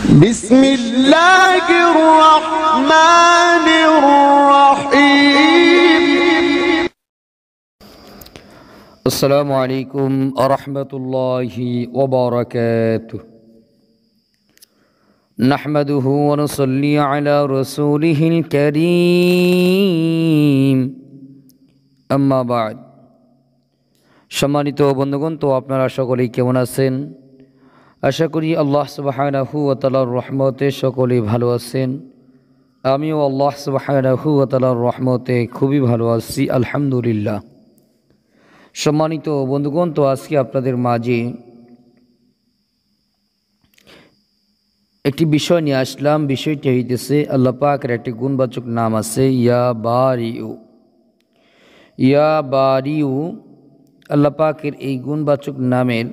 بسم الله الرحمن الرحيم السلام عليكم ورحمة الله وبركاته نحمده ونصلي على رسوله الكريم أما بعد সম্মানিত বন্ধুগণ, তো আপনারা সকলেই কেমন আছেন? আশা করি আল্লাহ সুবহানাহু ওয়া তাআলার রহমতে সকলেই ভালো আছেন। আমিও আল্লাহ সুবহানাহু ওয়া তাআলার রহমতে খুবই ভালো আছি, আলহামদুলিল্লাহ। সম্মানিত বন্ধুগণ, তো আজকে আপনাদের মাঝে একটি বিষয় নিয়ে আসলাম। বিষয়টি হইতেছে আল্লাহ পাকের একটি গুণবাচক নাম আছে, ইয়া বারিউ। ইয়া বারিউ আল্লাহ পাকের এই গুণবাচক নামের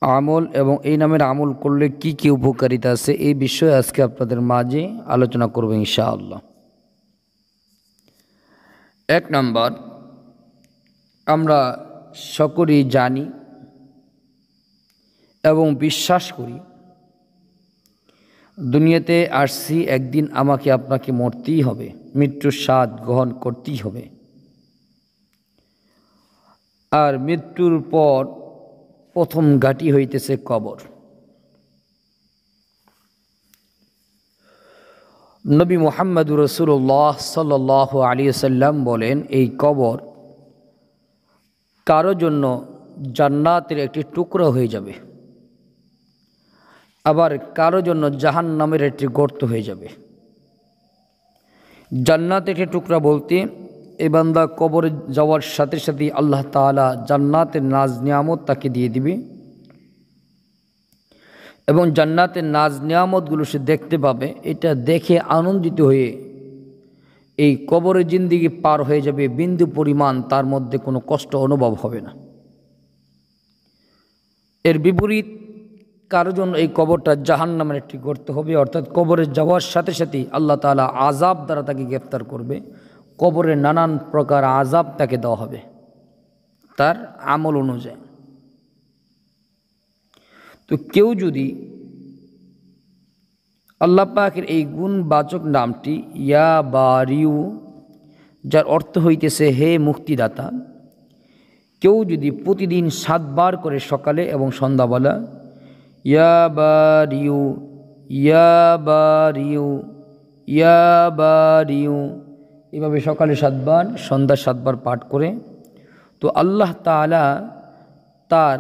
আমল এবং এই নামের আমল করলে কি কি উপকারিতা আছে, এই বিষয়ে আজকে আপনাদের মাঝে আলোচনা করব ইনশাআল্লাহ। এক নাম্বার, আমরা সকলেই জানি এবং বিশ্বাস করি দুনিয়াতে আসছি, একদিন আমাকে আপনাকে মরতেই হবে, মৃত্যুর স্বাদ গ্রহণ করতেই হবে। আর মৃত্যুর পর প্রথম ঘাঁটি হইতেছে কবর। নবী মুহাম্মদুর রাসূলুল্লাহ সাল্লাল্লাহু আলাইহি ওয়াসাল্লাম বলেন, এই কবর কারো জন্য জান্নাতের একটি টুকরো হয়ে যাবে, আবার কারো জন্য জাহান্নামের একটি গর্ত হয়ে যাবে। জান্নাতের একটি টুকরা বলতে এই বান্দা কবরে যাওয়ার সাথে সাথে আল্লাহ তাআলা জান্নাতের নাজ নিয়ামত তাকে দিয়ে দিবে এবং জান্নাতের নাজ নিয়ামতগুলো সে দেখতে পাবে। এটা দেখে আনন্দিত হয়ে এই কবরের জিন্দেগি পার হয়ে যাবে, বিন্দু পরিমাণ তার মধ্যে কোনো কষ্ট অনুভব হবে না। এর বিপরীত কারো জন্য এই কবরটা জাহান্নামের একটি গর্ত হবে, অর্থাৎ কবরে যাওয়ার সাথে সাথেই আল্লাহ তাআলা আযাব দ্বারা তাকে গ্রেফতার করবে। কবরে নানান প্রকার আযাব তাকে দেওয়া হবে তার আমল অনুযায়ী। তো কেউ যদি আল্লাহ পাকের এই গুণবাচক নামটি ইয়া বারিউ, যার অর্থ হইতেছে হে মুক্তিদাতা, কেউ যদি প্রতিদিন 7 বার করে সকালে এবং সন্ধ্যাবেলা ইয়া বারিউ ইয়া বারিউ ইয়া বারিউ এভাবে সকালে 7 বার সন্ধ্যা 7 বার পাঠ করে, তো আল্লাহ তাআলা তার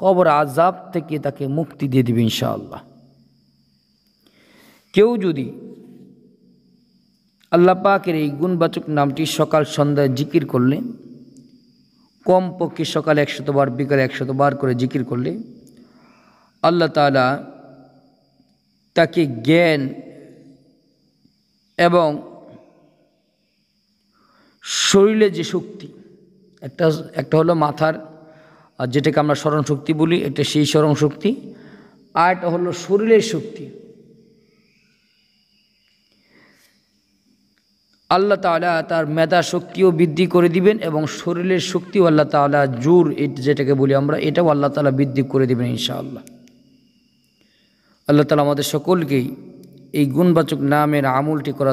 কবর আযাব থেকে তাকে মুক্তি দিয়ে দিবে ইনশাআল্লাহ। কেউ যদি আল্লাহ পাকের এই গুণবাচক নামটি সকাল সন্ধ্যায় জিকির করলে, কমপক্ষে সকালে 100 বার বিকালে 100 বার করে জিকির করলে আল্লাহ তাআলা তাকে জ্ঞান এবং শরীরে যে শক্তি, একটা হলো মাথার যেটাকে আমরা স্মরণ শক্তি বলি, এটা সেই স্মরণ শক্তি, আর একটা হলো শরীরের শক্তি। আল্লাহ তাআলা তার মেধা শক্তিও বৃদ্ধি করে দিবেন এবং শরীরের শক্তিও আল্লাহ তাআলা জোর যেটাকে বলি আমরা, এটাও আল্লাহ তাআলা বৃদ্ধি করে দিবেন ইনশাআল্লাহ। আল্লাহ তাআলা আমাদের সকলকেই এই গুণবাচক নামের আমলটি করা